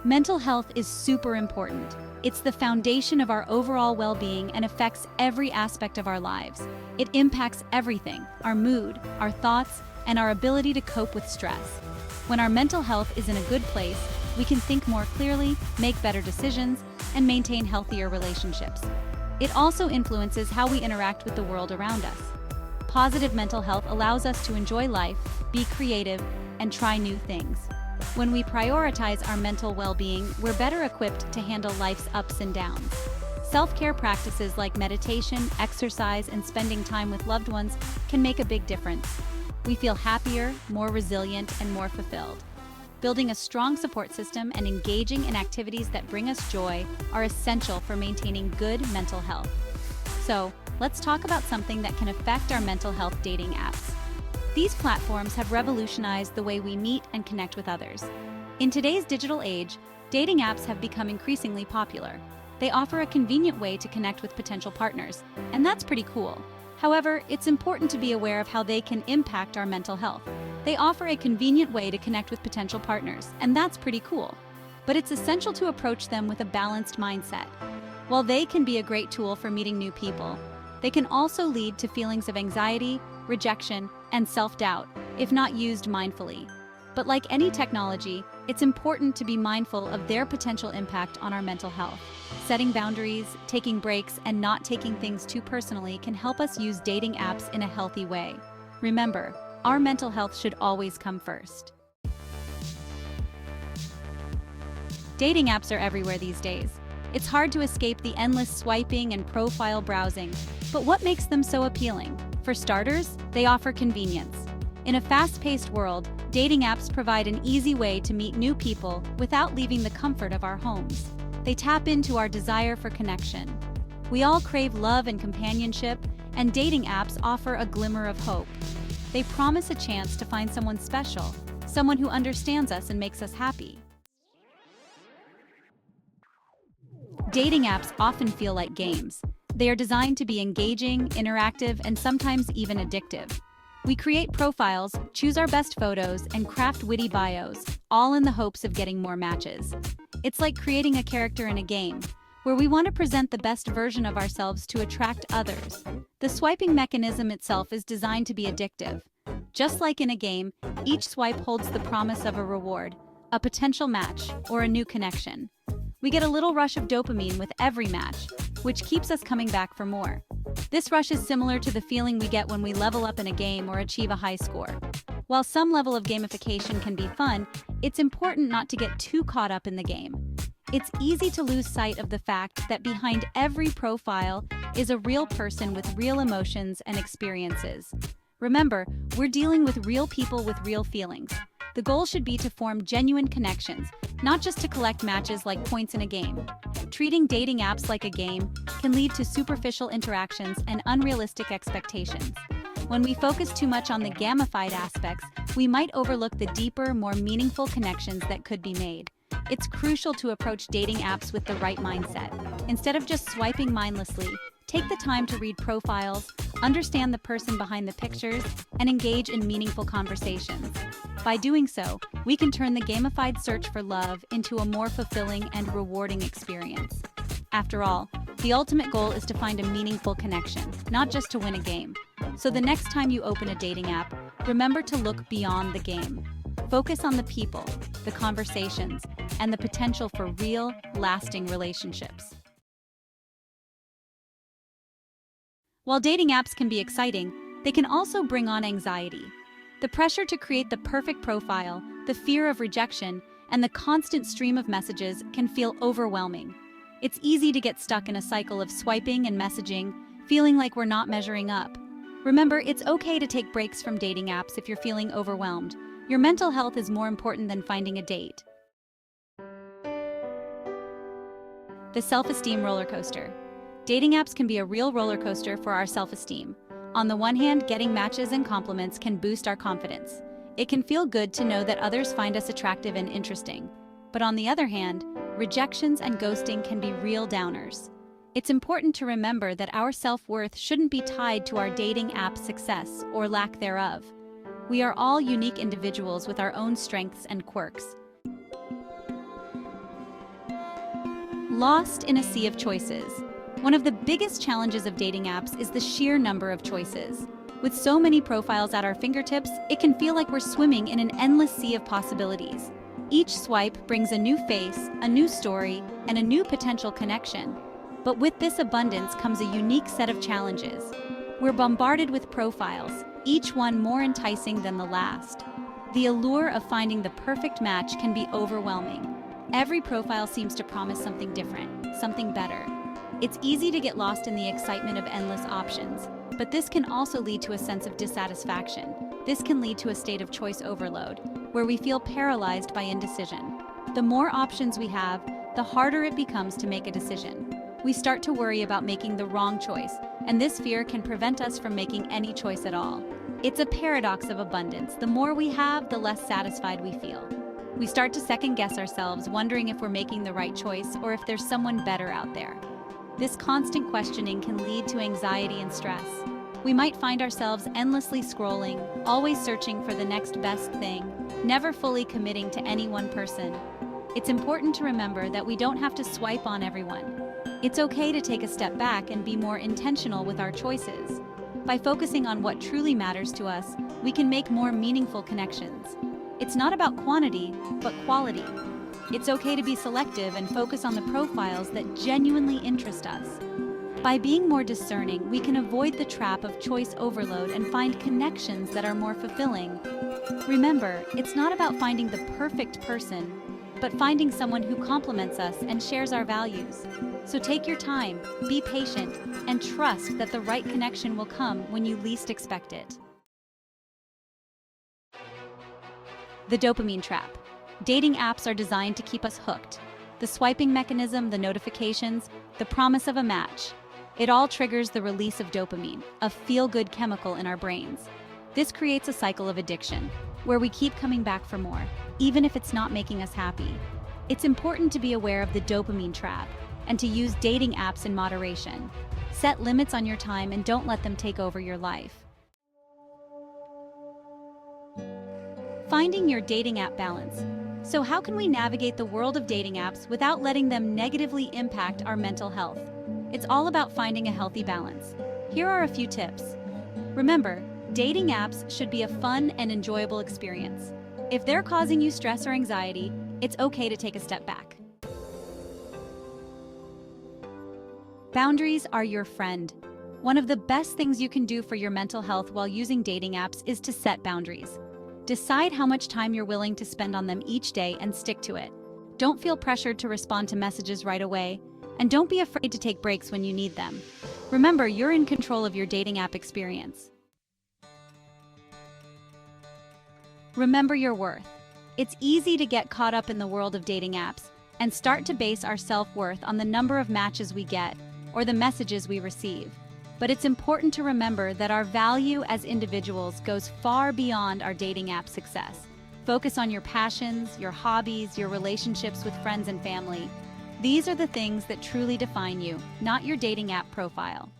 Mental health is super important. It's the foundation of our overall well-being and affects every aspect of our lives. It impacts everything: our mood, our thoughts, and our ability to cope with stress. When our mental health is in a good place, we can think more clearly, make better decisions, and maintain healthier relationships. It also influences how we interact with the world around us. Positive mental health allows us to enjoy life, be creative, and try new things. When we prioritize our mental well-being, we're better equipped to handle life's ups and downs. Self-care practices like meditation, exercise, and spending time with loved ones can make a big difference. We feel happier, more resilient, and more fulfilled. Building a strong support system and engaging in activities that bring us joy are essential for maintaining good mental health. So, let's talk about something that can affect our mental health: dating apps. These platforms have revolutionized the way we meet and connect with others. In today's digital age, dating apps have become increasingly popular. They offer a convenient way to connect with potential partners, and that's pretty cool. However, it's important to be aware of how they can impact our mental health. They offer a convenient way to connect with potential partners, and that's pretty cool. But it's essential to approach them with a balanced mindset. While they can be a great tool for meeting new people, they can also lead to feelings of anxiety, rejection, and self-doubt if not used mindfully. But like any technology, it's important to be mindful of their potential impact on our mental health. Setting boundaries, taking breaks, and not taking things too personally can help us use dating apps in a healthy way. Remember, our mental health should always come first. Dating apps are everywhere these days. It's hard to escape the endless swiping and profile browsing, but what makes them so appealing? For starters, they offer convenience. In a fast-paced world, dating apps provide an easy way to meet new people without leaving the comfort of our homes. They tap into our desire for connection. We all crave love and companionship, and dating apps offer a glimmer of hope. They promise a chance to find someone special, someone who understands us and makes us happy. Dating apps often feel like games. They are designed to be engaging, interactive, and sometimes even addictive. We create profiles, choose our best photos, and craft witty bios, all in the hopes of getting more matches. It's like creating a character in a game, where we want to present the best version of ourselves to attract others. The swiping mechanism itself is designed to be addictive. Just like in a game, each swipe holds the promise of a reward, a potential match, or a new connection. We get a little rush of dopamine with every match, which keeps us coming back for more. This rush is similar to the feeling we get when we level up in a game or achieve a high score. While some level of gamification can be fun, it's important not to get too caught up in the game. It's easy to lose sight of the fact that behind every profile is a real person with real emotions and experiences. Remember, we're dealing with real people with real feelings. The goal should be to form genuine connections, not just to collect matches like points in a game. Treating dating apps like a game can lead to superficial interactions and unrealistic expectations. When we focus too much on the gamified aspects, we might overlook the deeper, more meaningful connections that could be made. It's crucial to approach dating apps with the right mindset. Instead of just swiping mindlessly, take the time to read profiles, understand the person behind the pictures, and engage in meaningful conversations. By doing so, we can turn the gamified search for love into a more fulfilling and rewarding experience. After all, the ultimate goal is to find a meaningful connection, not just to win a game. So the next time you open a dating app, remember to look beyond the game. Focus on the people, the conversations, and the potential for real, lasting relationships. While dating apps can be exciting, they can also bring on anxiety. The pressure to create the perfect profile, the fear of rejection, and the constant stream of messages can feel overwhelming. It's easy to get stuck in a cycle of swiping and messaging, feeling like we're not measuring up. Remember, it's okay to take breaks from dating apps if you're feeling overwhelmed. Your mental health is more important than finding a date. The self-esteem rollercoaster. Dating apps can be a real roller coaster for our self-esteem. On the one hand, getting matches and compliments can boost our confidence. It can feel good to know that others find us attractive and interesting. But on the other hand, rejections and ghosting can be real downers. It's important to remember that our self-worth shouldn't be tied to our dating app success or lack thereof. We are all unique individuals with our own strengths and quirks. Lost in a sea of choices. One of the biggest challenges of dating apps is the sheer number of choices. With so many profiles at our fingertips, it can feel like we're swimming in an endless sea of possibilities. Each swipe brings a new face, a new story, and a new potential connection. But with this abundance comes a unique set of challenges. We're bombarded with profiles, each one more enticing than the last. The allure of finding the perfect match can be overwhelming. Every profile seems to promise something different, something better. It's easy to get lost in the excitement of endless options, but this can also lead to a sense of dissatisfaction. This can lead to a state of choice overload, where we feel paralyzed by indecision. The more options we have, the harder it becomes to make a decision. We start to worry about making the wrong choice, and this fear can prevent us from making any choice at all. It's a paradox of abundance. The more we have, the less satisfied we feel. We start to second-guess ourselves, wondering if we're making the right choice or if there's someone better out there. This constant questioning can lead to anxiety and stress. We might find ourselves endlessly scrolling, always searching for the next best thing, never fully committing to any one person. It's important to remember that we don't have to swipe on everyone. It's okay to take a step back and be more intentional with our choices. By focusing on what truly matters to us, we can make more meaningful connections. It's not about quantity, but quality. It's okay to be selective and focus on the profiles that genuinely interest us. By being more discerning, we can avoid the trap of choice overload and find connections that are more fulfilling. Remember, it's not about finding the perfect person, but finding someone who complements us and shares our values. So take your time, be patient, and trust that the right connection will come when you least expect it. The dopamine trap. Dating apps are designed to keep us hooked. The swiping mechanism, the notifications, the promise of a match. It all triggers the release of dopamine, a feel-good chemical in our brains. This creates a cycle of addiction, where we keep coming back for more, even if it's not making us happy. It's important to be aware of the dopamine trap and to use dating apps in moderation. Set limits on your time and don't let them take over your life. Finding your dating app balance. So how can we navigate the world of dating apps without letting them negatively impact our mental health? It's all about finding a healthy balance. Here are a few tips. Remember, dating apps should be a fun and enjoyable experience. If they're causing you stress or anxiety, it's okay to take a step back. Boundaries are your friend. One of the best things you can do for your mental health while using dating apps is to set boundaries. Decide how much time you're willing to spend on them each day and stick to it. Don't feel pressured to respond to messages right away, and don't be afraid to take breaks when you need them. Remember, you're in control of your dating app experience. Remember your worth. It's easy to get caught up in the world of dating apps and start to base our self-worth on the number of matches we get or the messages we receive. But it's important to remember that our value as individuals goes far beyond our dating app success. Focus on your passions, your hobbies, your relationships with friends and family. These are the things that truly define you, not your dating app profile.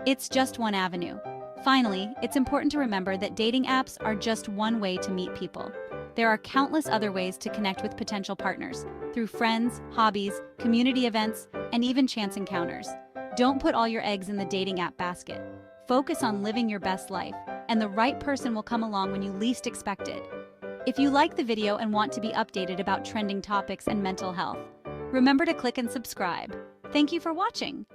It's just one avenue. Finally, it's important to remember that dating apps are just one way to meet people. There are countless other ways to connect with potential partners, through friends, hobbies, community events, and even chance encounters. Don't put all your eggs in the dating app basket. Focus on living your best life, and the right person will come along when you least expect it. If you like the video and want to be updated about trending topics and mental health, remember to click and subscribe. Thank you for watching.